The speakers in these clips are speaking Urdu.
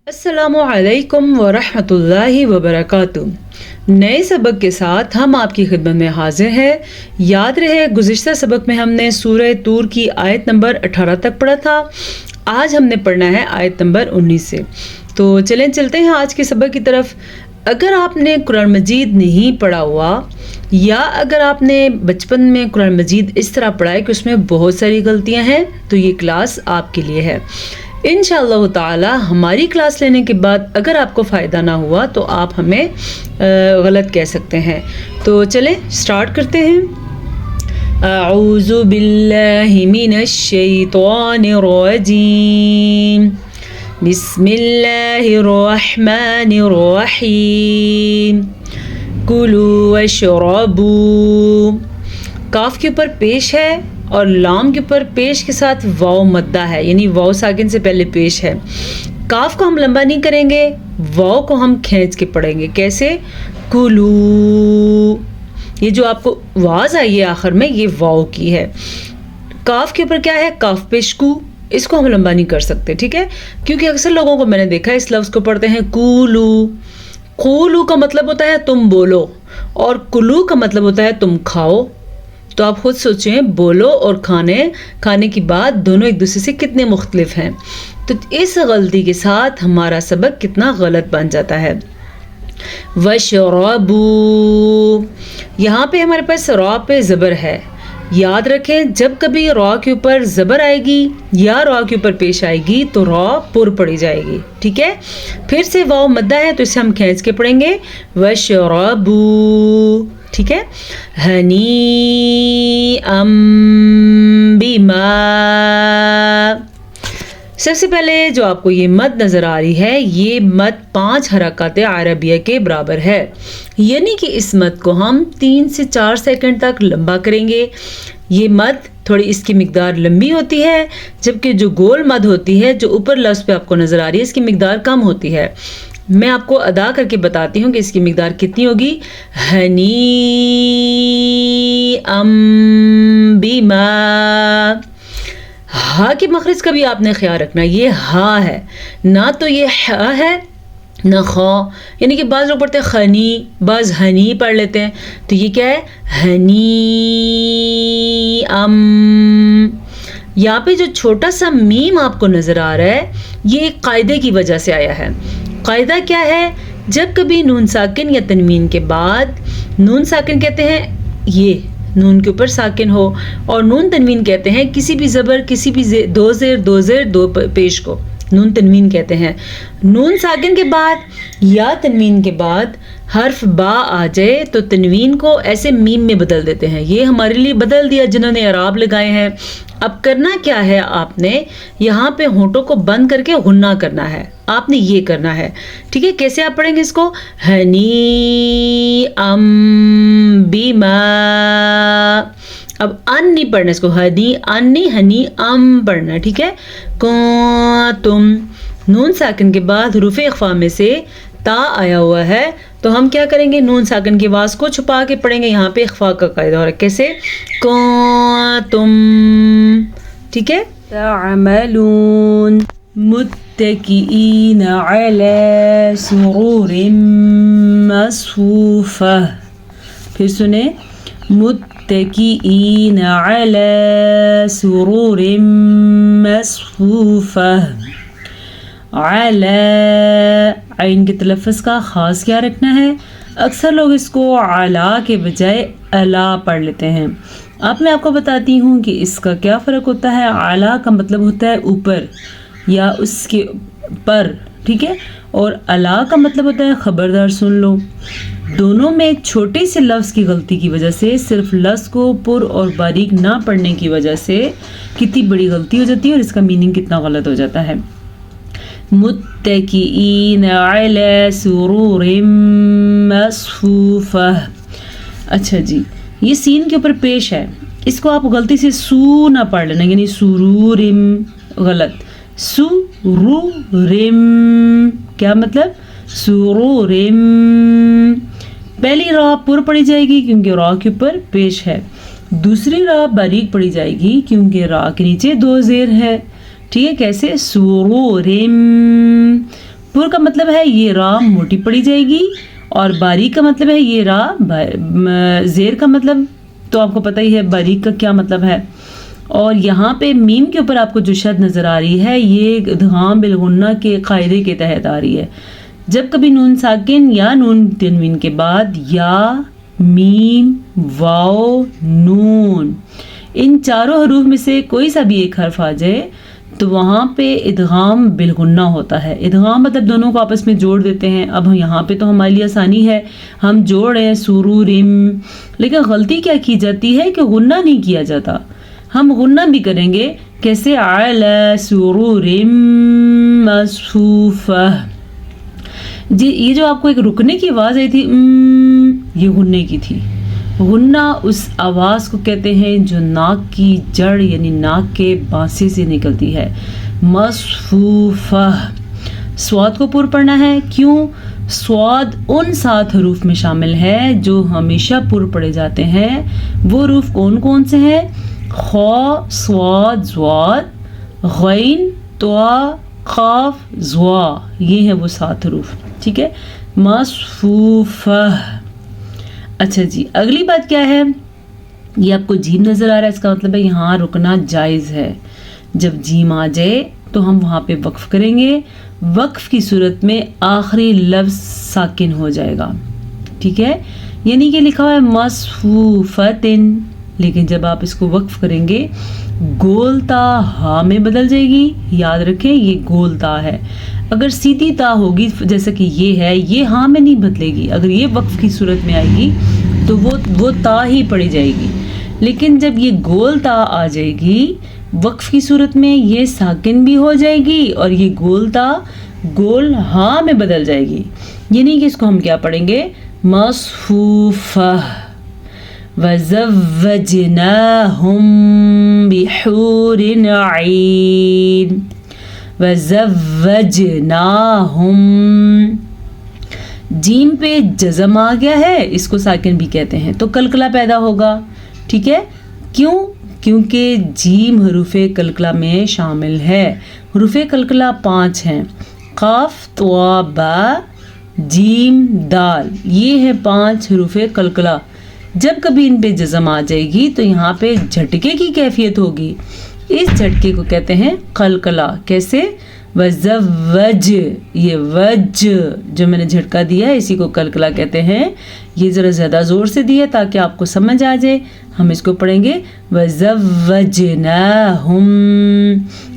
السلام علیکم ورحمۃ اللہ وبرکاتہ۔ نئے سبق کے ساتھ ہم آپ کی خدمت میں حاضر ہیں۔ یاد رہے گزشتہ سبق میں ہم نے سورہ طور کی آیت نمبر 18 تک پڑھا تھا۔ آج ہم نے پڑھنا ہے آیت نمبر 19 سے۔ تو چلتے ہیں آج کے سبق کی طرف۔ اگر آپ نے قرآن مجید نہیں پڑھا ہوا یا اگر آپ نے بچپن میں قرآن مجید اس طرح پڑھا ہے کہ اس میں بہت ساری غلطیاں ہیں تو یہ کلاس آپ کے لیے ہے۔ انشاءاللہ تعالی ہماری کلاس لینے کے بعد اگر آپ کو فائدہ نہ ہوا تو آپ ہمیں غلط کہہ سکتے ہیں۔ تو چلیں سٹارٹ کرتے ہیں۔ اعوذ باللہ من الشیطان الرجیم، بسم اللہ الرحمن الرحیم، کلوا واشربوا۔ کاف کے اوپر پیش ہے اور لام کے اوپر پیش کے ساتھ واو مدہ ہے، یعنی واو ساکن سے پہلے پیش ہے۔ کاف کو ہم لمبا نہیں کریں گے، واو کو ہم کھینچ کے پڑھیں گے۔ کیسے؟ کلو، یہ جو آپ کو آواز آئی ہے آخر میں یہ واو کی ہے۔ کاف کے اوپر کیا ہے؟ کاف پیش کو، اس کو ہم لمبا نہیں کر سکتے، ٹھیک ہے؟ کیونکہ اکثر لوگوں کو میں نے دیکھا اس لفظ کو پڑھتے ہیں کولو۔ کولو کا مطلب ہوتا ہے تم بولو اور کلو کا مطلب ہوتا ہے تم کھاؤ۔ تو آپ خود سوچیں، بولو اور کھانے کی بات دونوں ایک دوسرے سے کتنے مختلف ہیں۔ تو اس غلطی کے ساتھ ہمارا سبق کتنا غلط بن جاتا ہے۔ وَشَرَبُوا، یہاں پہ ہمارے پاس را پہ زبر ہے۔ یاد رکھیں جب کبھی را کے اوپر زبر آئے گی یا را کے اوپر پیش آئے گی تو را پر پڑی جائے گی، ٹھیک ہے؟ پھر سے واو مدہ ہے تو اسے ہم کھینچ کے پڑھیں گے وَشَرَبُوا، ٹھیک ہے؟ ہنیئا بما، سب سے پہلے جو آپ کو یہ مد نظر آ رہی ہے یہ مد 5 حرکات عربیہ کے برابر ہے، یعنی کہ اس مد کو ہم 3 سے 4 سیکنڈ تک لمبا کریں گے۔ یہ مد تھوڑی اس کی مقدار لمبی ہوتی ہے، جبکہ جو گول مد ہوتی ہے جو اوپر لفظ پہ آپ کو نظر آ رہی ہے اس کی مقدار کم ہوتی ہے۔ میں آپ کو ادا کر کے بتاتی ہوں کہ اس کی مقدار کتنی ہوگی۔ ہنیئا بما، ہا کے مخرج کا بھی آپ نے خیال رکھنا، یہ ہا ہے نہ تو یہ ہا ہے نہ خا، یعنی کہ بعض لوگ پڑھتے ہیں خنی، بعض ہنی پڑھ لیتے ہیں، تو یہ کیا ہے؟ ہنی یہاں پہ جو چھوٹا سا میم آپ کو نظر آ رہا ہے یہ ایک قاعدے کی وجہ سے آیا ہے۔ قاعدہ کیا ہے؟ جب کبھی نون ساکن یا تنوین کے بعد نون ساکن کہتے ہیں یہ نون کے اوپر ساکن ہو، اور نون تنوین کہتے ہیں کسی بھی زبر کسی بھی دو زیر دو پیش کو نون تنوین کہتے ہیں۔ نون ساکن کے بعد یا تنوین کے بعد حرف با آ جائے تو تنوین کو ایسے میم میں بدل دیتے ہیں۔ یہ ہمارے لیے بدل دیا جنہوں نے اعراب لگائے ہیں۔ اب کرنا کیا ہے؟ آپ نے یہاں پہ ہونٹوں کو بند کر کے غنہ کرنا ہے، آپ نے یہ کرنا ہے، ٹھیک ہے؟ کیسے آپ پڑھیں گے اس کو؟ ہنیئا بما، اب ان نہیں پڑھنا اس کو، ہنی ان نہیں ہنی ام پڑھنا، ٹھیک ہے؟ کنتم، نون ساکن کے بعد حروف اخفا میں سے تا آیا ہوا ہے تو ہم کیا کریں گے؟ نون ساکن کی آواز کو چھپا کے پڑھیں گے۔ یہاں پہ اخفا کا قاعدہ ہو رہا ہے، کیسے؟ کنتم، ٹھیک ہے؟ تعملون، متکئین علی سرور مصفوفہ، پھر سنیں، متکئین علی سرور مصفوفہ۔ علی، عین کے تلفظ کا خاص کیا رکھنا ہے؟ اکثر لوگ اس کو علا کے بجائے الا پڑھ لیتے ہیں۔ اب میں آپ کو بتاتی ہوں کہ اس کا کیا فرق ہوتا ہے۔ علا کا مطلب ہوتا ہے اوپر یا اس کے پر، ٹھیک ہے؟ اور الا کا مطلب ہوتا ہے خبردار سن لو۔ دونوں میں چھوٹے سے لفظ کی غلطی کی وجہ سے، صرف لفظ کو پر اور باریک نہ پڑھنے کی وجہ سے کتنی بڑی غلطی ہو جاتی ہے اور اس کا میننگ کتنا غلط ہو جاتا ہے۔ متکئین علی سرور مصفوفہ۔ اچھا جی، یہ سین کے اوپر پیش ہے، اس کو آپ غلطی سے سو نہ پڑھ لینا، یعنی سرورم، غلط۔ سرورم کیا مطلب؟ سرورم، پہلی را پر پڑھی جائے گی کیونکہ را کے اوپر پیش ہے، دوسری را باریک پڑھی جائے گی کیونکہ را کے نیچے 2 زیر ہے، ٹھیک ہے؟ کیسے؟ سرورم پر کا مطلب ہے یہ را موٹی پڑی جائے گی، اور باریک کا مطلب ہے یہ را زیر کا مطلب تو آپ کو پتہ ہی ہے باریک کا کیا مطلب ہے. اور یہاں پہ میم کے اوپر آپ کو جو شد نظر آ رہی ہے یہ ادغام بالغنہ کے قاعدے کے تحت آ رہی ہے. جب کبھی نون ساکن یا نون تنوین کے بعد یا میم واو نون ان چاروں حروف میں سے کوئی سا بھی ایک حرف آ جائے تو وہاں پہ ادغام بالغنہ ہوتا ہے. ادغام مطلب دونوں کو آپس میں جوڑ دیتے ہیں. اب یہاں پہ تو ہمارے لیے آسانی ہے، ہم جوڑ رہے ہیں سرورم، لیکن غلطی کیا کی جاتی ہے کہ غنہ نہیں کیا جاتا. ہم غنہ بھی کریں گے، کیسے علی سرورم مصفوفہ. جی یہ جو آپ کو ایک رکنے کی آواز آئی تھی یہ غنے کی تھی. غنہ اس آواز کو کہتے ہیں جو ناک کی جڑ یعنی ناک کے بانسے سے نکلتی ہے. مصفوفہ. سواد کو پر پڑھنا ہے. کیوں؟ سواد ان 7 حروف میں شامل ہے جو ہمیشہ پر پڑھے جاتے ہیں. وہ حروف کون کون سے ہیں؟ خا صاد ضاد غین طا قاف زوا، یہ ہیں وہ 7 حروف. ٹھیک ہے، مصفوفہ. اچھا جی اگلی بات کیا ہے؟ یہ آپ کو جیم نظر آ رہا ہے، اس کا مطلب ہے یہاں رکنا جائز ہے. جب جیم آ جائے تو ہم وہاں پہ وقف کریں گے. وقف کی صورت میں آخری لفظ ساکن ہو جائے گا. ٹھیک ہے، یعنی کہ لکھا ہوا ہے مصفوفتن، لیکن جب آپ اس کو وقف کریں گے گول تا ہا میں بدل جائے گی. یاد رکھیں یہ گول تا ہے. اگر سیدھی تا ہوگی جیسا کہ یہ ہے یہ ہاں میں نہیں بدلے گی. اگر یہ وقف کی صورت میں آئے گی تو وہ تا ہی پڑی جائے گی. لیکن جب یہ گول تا آ جائے گی وقف کی صورت میں یہ ساکن بھی ہو جائے گی اور یہ گول تا گول ہاں میں بدل جائے گی. یعنی کہ اس کو ہم کیا پڑھیں گے؟ مصفوفہ. وَزَوَّجْنَاهُمْ بِحُورٍ عِينٍ. وَزَوَّجْنَاهُمْ. جیم پہ جزم آ گیا ہے، اس کو ساکن بھی کہتے ہیں، تو کلکلہ پیدا ہوگا. ٹھیک ہے، کیوں؟ کیونکہ جیم حروف کلکلہ میں شامل ہے. حروف کلکلہ 5 ہیں، قاف طا با جیم دال، یہ ہے 5 حروف کلکلہ. جب کبھی ان پہ جزم آ جائے گی تو یہاں پہ جھٹکے کی کیفیت ہوگی. اس جھٹکے کو کہتے ہیں قلقلہ. کیسے؟ وزوج، یہ وج جو میں نے جھٹکا دیا ہے اسی کو قلقلہ کہتے ہیں. یہ ذرا زیادہ زور سے دیا تاکہ آپ کو سمجھ آ جائے. ہم اس کو پڑھیں گے وزوجناہم.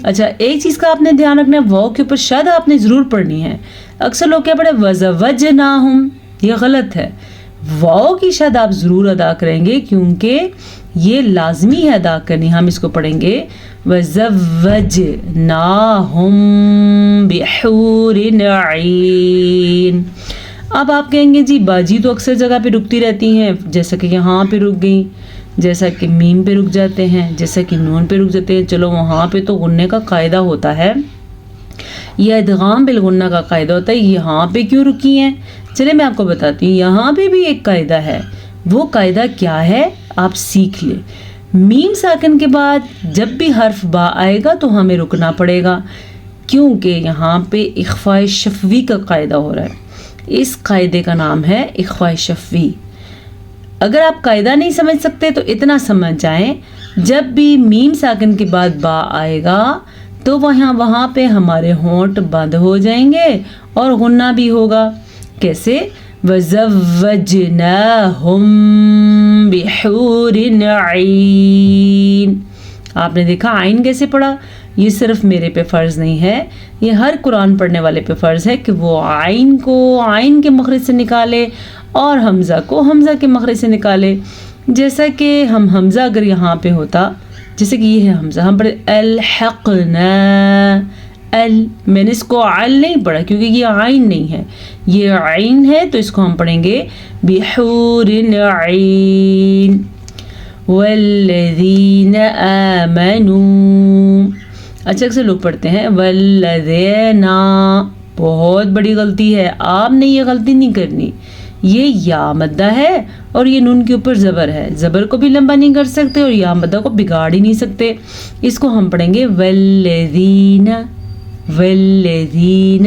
اچھا ایک چیز کا آپ نے دھیان رکھنا ہے، واو کے اوپر شد آپ نے ضرور پڑھنی ہے. اکثر لوگ کیا پڑھے وزوجناہم، یہ غلط ہے. واو کی شد آپ ضرور ادا کریں گے کیونکہ یہ لازمی ہے ادا کرنی. ہم اس کو پڑھیں گے وَزَوَّجْنَاهُمْ بِحُورٍ عِينٍ. اب آپ کہیں گے جی باجی تو اکثر جگہ پہ رکتی رہتی ہیں، جیسا کہ یہاں پہ رک گئیں، جیسا کہ میم پہ رک جاتے ہیں، جیسا کہ نون پہ رک جاتے ہیں. چلو وہاں پہ تو غننے کا قاعدہ ہوتا ہے یا ادغام بالغنہ کا قاعدہ ہوتا ہے، یہاں پہ کیوں رکی ہیں؟ چلے میں آپ کو بتاتی ہوں. یہاں پہ بھی ایک قاعدہ ہے. وہ قاعدہ کیا ہے آپ سیکھ لیں. میم ساکن کے بعد جب بھی حرف با آئے گا تو ہمیں رکنا پڑے گا کیونکہ یہاں پہ اخفاء شفوی کا قاعدہ ہو رہا ہے. اس قاعدے کا نام ہے اخفاء شفوی. اگر آپ قاعدہ نہیں سمجھ سکتے تو اتنا سمجھ جائیں، جب بھی میم ساکن کے بعد با آئے گا تو وہاں پہ ہمارے ہونٹ بند ہو جائیں گے اور غنہ بھی ہوگا. کیسے؟ وَزَوَّجْنَاهُمْ بِحُورٍ عِينٍ. آپ نے دیکھا آئین کیسے پڑھا؟ یہ صرف میرے پہ فرض نہیں ہے، یہ ہر قرآن پڑھنے والے پہ فرض ہے کہ وہ آئین کو آئین کے مخرج سے نکالے اور حمزہ کو حمزہ کے مخرج سے نکالے. جیسا کہ ہم حمزہ اگر یہاں پہ ہوتا، جیسے کہ یہ ہے حمزہ، ہم پڑھے الحقنا میں نے اس کو عل نہیں پڑھا کیونکہ یہ عین نہیں ہے، یہ عین ہے تو اس کو ہم پڑھیں گے بحور عین. والذین آمنوا. اچھا اکثر لوگ پڑھتے ہیں والذین، بہت بڑی غلطی ہے. آپ نے یہ غلطی نہیں کرنی. یہ یا مدہ ہے اور یہ نون کے اوپر زبر ہے، زبر کو بھی لمبا نہیں کر سکتے اور یا مدہ کو بگاڑ ہی نہیں سکتے. اس کو ہم پڑھیں گے والذین. والذین.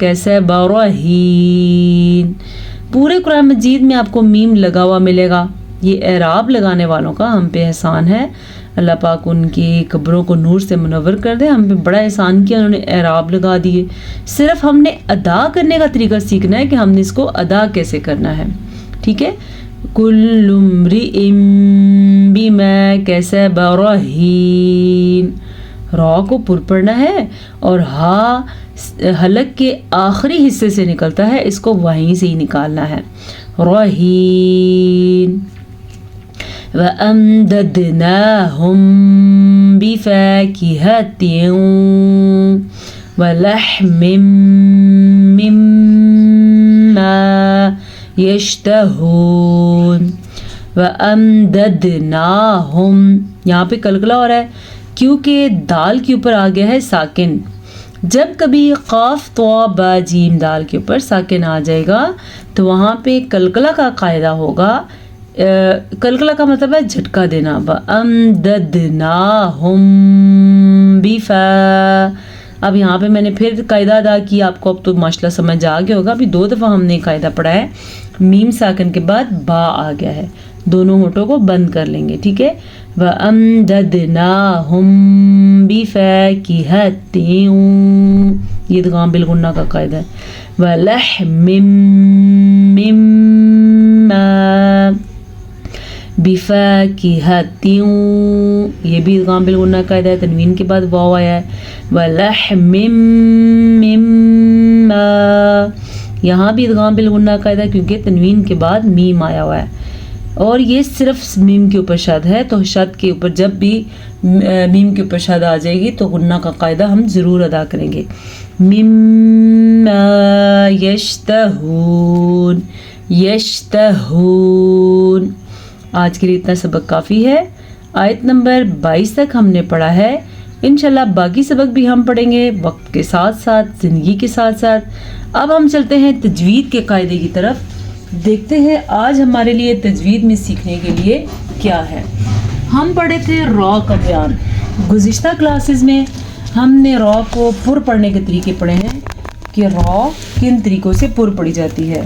کیسے برہین. پورے قرآن مجید میں آپ کو میم لگا ہوا ملے گا. یہ اعراب لگانے والوں کا ہم پہ احسان ہے. اللہ پاک ان کی قبروں کو نور سے منور کر دے. ہم پہ بڑا احسان کیا, انہوں نے اعراب لگا دیے. صرف ہم نے ادا کرنے کا طریقہ سیکھنا ہے کہ ہم نے اس کو ادا کیسے کرنا ہے. ٹھیک ہے. کل امرئ بما کسب رہین. را کو پر پڑھنا ہے اور ہا حلق کے آخری حصے سے نکلتا ہے, اس کو وہیں سے ہی نکالنا ہے. رہین. وَأَمْدَدْنَاهُمْ بِفَاكِهَةٍ وَلَحْمٍ مِّمَّا يَشْتَهُونَ. وَأَمْدَدْنَاهُمْ یہاں پہ قلقلہ ہو رہا ہے کیونکہ دال کے اوپر آ گیا ہے ساکن. جب کبھی قاف تو با جیم دال کے اوپر ساکن آ جائے گا تو وہاں پہ قلقلہ کا قاعدہ ہوگا. قلقلہ کا مطلب ہے جھٹکا دینا. وَأَمْدَدْنَاهُمْ بِفَا. اب یہاں پہ میں نے پھر قاعدہ ادا کیا, آپ کو اب تو ماشاءاللہ سمجھ آ گیا ہوگا. ابھی 2 دفعہ ہم نے قاعدہ پڑھا ہے. میم ساکن کے بعد با آ گیا ہے, دونوں ہونٹوں کو بند کر لیں گے. ٹھیک ہے. وَأَمْدَدْنَاهُمْ بِفَاكِهَةٍ یہ ادغام بالغنہ کا قاعدہ ہے. وَلَحْمٍ مِّمَّا بِفَاكِهَةٍ یہ بھی ادغام بالغنہ کا قاعدہ ہے. تنوین کے بعد واو آیا ہے. وَلَحْمٍ مِّمَّا یہاں بھی ادغام بالغنہ کا قاعدہ کیونکہ تنوین کے بعد میم آیا ہوا ہے اور یہ صرف میم کے اوپر شد ہے. تو شد کے اوپر جب بھی میم کے اوپر شد آ جائے گی تو غنہ کا قاعدہ ہم ضرور ادا کریں گے. مِمَّا يَشْتَهُونَ. یشتہون. آج کے لیے اتنا سبق کافی ہے. آیت نمبر 22 تک ہم نے پڑھا ہے. انشاءاللہ باقی سبق بھی ہم پڑھیں گے وقت کے ساتھ ساتھ, زندگی کے ساتھ ساتھ. اب ہم چلتے ہیں تجوید کے قاعدے کی طرف. دیکھتے ہیں آج ہمارے لیے تجوید میں سیکھنے کے لیے کیا ہے. ہم پڑھے تھے را کا بیان. گزشتہ کلاسز میں ہم نے را کو پر پڑھنے کے طریقے پڑھے ہیں کہ را کن طریقوں سے پر پڑھی جاتی ہے.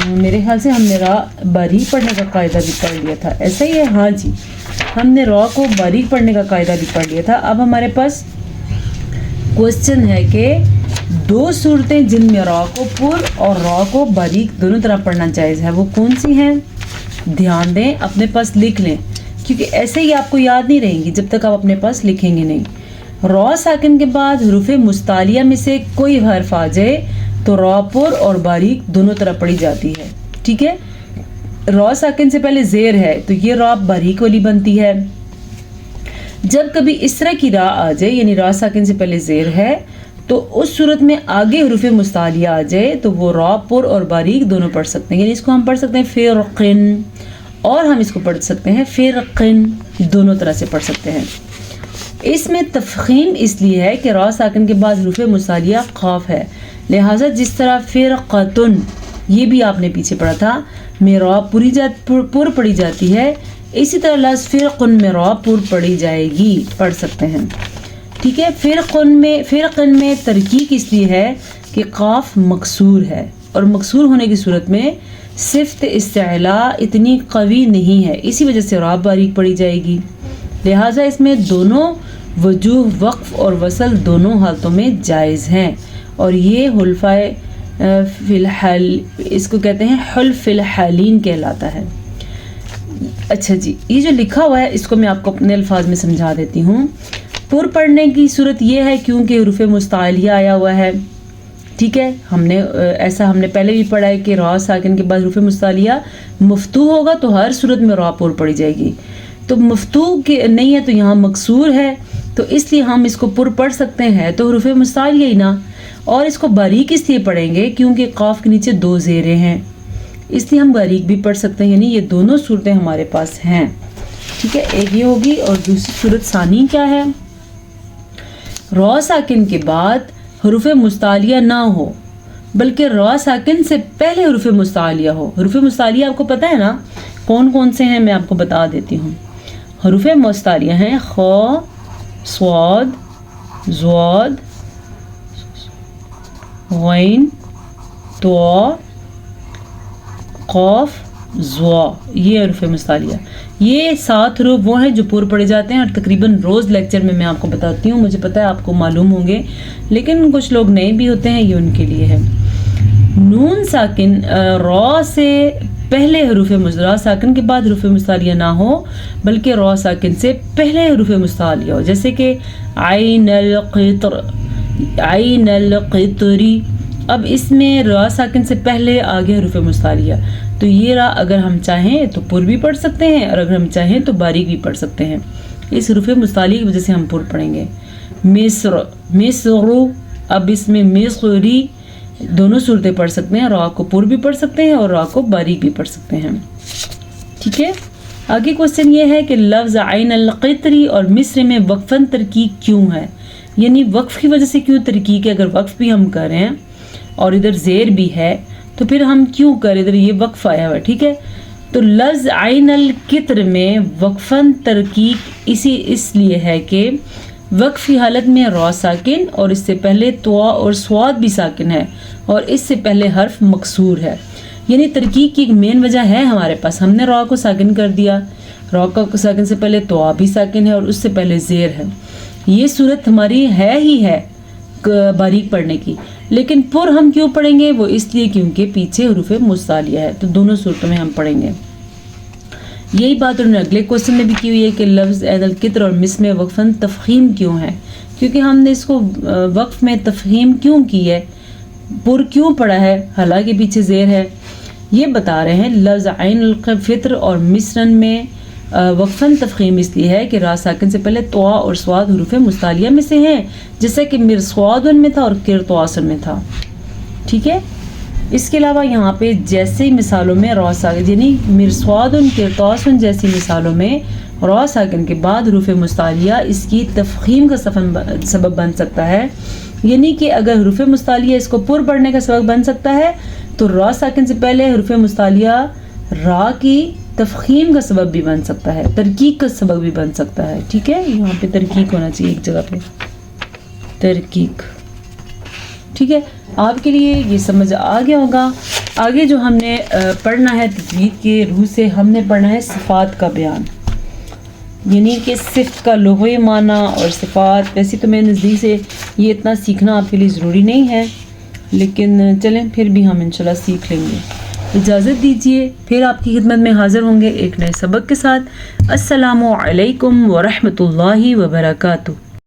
میرے خیال سے ہم نے را باریک پڑھنے کا قاعدہ بھی پڑھ لیا تھا. ایسا ہی ہے؟ ہاں جی, ہم نے را کو باریک پڑھنے کا قاعدہ بھی پڑھ لیا تھا. اب ہمارے پاس کوشچن ہے کہ 2 صورتیں جن میں را کو پر اور را کو باریک دونوں طرح پڑھنا جائز ہے, وہ کون سی ہیں؟ دھیان دیں, اپنے پاس لکھ لیں کیونکہ ایسے ہی آپ کو یاد نہیں رہیں گی جب تک آپ اپنے پاس لکھیں گے نہیں. را ساکن کے بعد حروف مستعلیہ میں سے کوئی حرف آ جائے تو را پر اور باریک دونوں طرح پڑھی جاتی ہے. ٹھیک ہے. را ساکن سے پہلے زیر ہے تو یہ را باریک والی بنتی ہے. جب کبھی اس طرح کی را آ جائے یعنی را ساکن سے پہلے زیر ہے تو اس صورت میں آگے حروف مستعلیہ آ جائے تو وہ را پر اور باریک دونوں پڑھ سکتے ہیں. یعنی اس کو ہم پڑھ سکتے ہیں فرقن اور ہم اس کو پڑھ سکتے ہیں فرقن, دونوں طرح سے پڑھ سکتے ہیں. اس میں تفخیم اس لیے ہے کہ را ساکن کے بعد حروف مستعلیہ قاف ہے, لہٰذا جس طرح فرقتن یہ بھی آپ نے پیچھے پڑھا تھا میں را پر پڑھی جاتی ہے, اسی طرح لفظ فرقن میں را پر پڑھی جائے گی, پڑھ سکتے ہیں. ٹھیک ہے. فرقن میں ترکیب اس لیے ہے کہ قاف مکسور ہے اور مکسور ہونے کی صورت میں صفت استعلاء اتنی قوی نہیں ہے, اسی وجہ سے را باریک پڑھی جائے گی. لہٰذا اس میں دونوں وجوہ وقف اور وصل دونوں حالتوں میں جائز ہیں اور یہ حلفہ فی الحال اس کو کہتے ہیں حلف الحالین کہلاتا ہے. اچھا جی, یہ جو لکھا ہوا ہے اس کو میں آپ کو اپنے الفاظ میں سمجھا دیتی ہوں. پر پڑھنے کی صورت یہ ہے کیونکہ حروف مستعلیہ آیا ہوا ہے. ٹھیک ہے. ہم نے پہلے بھی پڑھا ہے کہ را ساکن کے بعد حروف مستعلیہ مفتوح ہوگا تو ہر صورت میں را پر پڑھی جائے گی. تو مفتوح نہیں ہے تو یہاں مکسور ہے تو اس لیے ہم اس کو پر پڑھ سکتے ہیں تو حروف مستعلیہ ہی نا, اور اس کو باریک اس لیے پڑھیں گے کیونکہ قاف کے نیچے 2 زیریں ہیں, اس لیے ہم باریک بھی پڑھ سکتے ہیں. یعنی یہ دونوں صورتیں ہمارے پاس ہیں. ٹھیک ہے. ایک یہ ہوگی اور دوسری صورت ثانی کیا ہے؟ را ساکن کے بعد حروف مستعلیہ نہ ہو بلکہ را ساکن سے پہلے حروف مستعلیہ ہو. حروف مستعلیہ آپ کو پتہ ہے نا کون کون سے ہیں, میں آپ کو بتا دیتی ہوں. حروف مستعلیہ ہیں خ, صاد, ضاد, غین تو قاف زوا، یہ حروف مستعلیہ. یہ 7 حروف وہ ہیں جو پور پڑے جاتے ہیں اور تقریباً روز لیکچر میں آپ کو بتاتی ہوں. مجھے پتہ ہے آپ کو معلوم ہوں گے لیکن کچھ لوگ نئے بھی ہوتے ہیں، یہ ان کے لیے ہے. نون ساکن را سے پہلے حروف را ساکن کے بعد حروف مستعلیہ نہ ہو بلکہ را ساکن سے پہلے حروف مستعلیہ ہو، جیسے کہ عین القطر، عین القطری. اب اس میں را ساکن سے پہلے آگے حروف مستعلیہ، تو یہ را اگر ہم چاہیں تو پر بھی پڑھ سکتے ہیں اور اگر ہم چاہیں تو باریک بھی پڑھ سکتے ہیں. اس حروف مستعلیہ کی وجہ سے ہم پر پڑھیں گے. مصر، مصر. اب اس میں مصری دونوں صورتیں پڑھ سکتے ہیں، را کو پر بھی پڑھ سکتے ہیں اور را کو باریک بھی پڑھ سکتے ہیں. ٹھیک ہے. آگے کوشچن یہ ہے کہ لفظ عین القطری اور مصر میں وقفاً ترکیب کیوں ہے، یعنی وقف کی وجہ سے کیوں ترکیب ہے. اگر وقف بھی ہم کریں اور ادھر زیر بھی ہے تو پھر ہم کیوں کریں، ادھر یہ وقف آیا ہوا ہے. ٹھیک ہے. تو لفظ عین القطر میں وقفاً ترکیب اس لیے ہے کہ وقف کی حالت میں را ساکن اور اس سے پہلے طوا اور صاد بھی ساکن ہے اور اس سے پہلے حرف مکسور ہے. یعنی ترکیب کی ایک مین وجہ ہے ہمارے پاس، ہم نے را کو ساکن کر دیا، را کو ساکن سے پہلے طوا بھی ساکن ہے اور اس سے پہلے زیر ہے. یہ صورت ہماری ہے ہی ہے باریک پڑھنے کی، لیکن پر ہم کیوں پڑھیں گے، وہ اس لیے کیونکہ پیچھے حروف مستعلیہ ہے. تو دونوں صورتوں میں ہم پڑھیں گے. یہی بات انہوں نے اگلے کوشچن میں بھی کی ہوئی ہے کہ لفظ عین القطر اور مصر میں وقفاً تفخیم کیوں ہے، کیونکہ ہم نے اس کو وقف میں تفخیم کیوں کی ہے، پر کیوں پڑھا ہے حالانکہ پیچھے زیر ہے. یہ بتا رہے ہیں لفظ عین الفطر اور مصرن میں وقفاً تفخیم اس لیے ہے کہ را ساکن سے پہلے طوا اور صاد حروف مستعلیہ میں سے ہیں، جیسا کہ مرصادن میں تھا اور قرطاسن میں تھا. ٹھیک ہے. اس کے علاوہ یہاں پہ جیسے مثالوں میں را ساکن یعنی مرصادن قرطاسن جیسی مثالوں میں را ساکن کے بعد حروف مستعلیہ اس کی تفخیم کا سبب بن سکتا ہے. یعنی کہ اگر حروف مستعلیہ اس کو پر پڑھنے کا سبب بن سکتا ہے تو را ساکن سے پہلے حروف مستعلیہ را کی تفخیم کا سبب بھی بن سکتا ہے، ترکیب کا سبب بھی بن سکتا ہے. ٹھیک ہے. یہاں پہ ترکیب ہونا چاہیے ایک جگہ پہ، ترکیب. ٹھیک ہے. آپ کے لیے یہ سمجھ آ گیا ہوگا. آگے جو ہم نے پڑھنا ہے تجوید کے روح سے ہم نے پڑھنا ہے صفات کا بیان، یعنی کہ صفت کا لغوی معنی اور صفات. ویسے تو میرے نزدیک سے یہ اتنا سیکھنا آپ کے لیے ضروری نہیں ہے، لیکن چلیں پھر بھی ہم انشاءاللہ سیکھ لیں گے. اجازت دیجیے، پھر آپ کی خدمت میں حاضر ہوں گے ایک نئے سبق کے ساتھ. السلام علیکم ورحمۃ اللہ وبرکاتہ.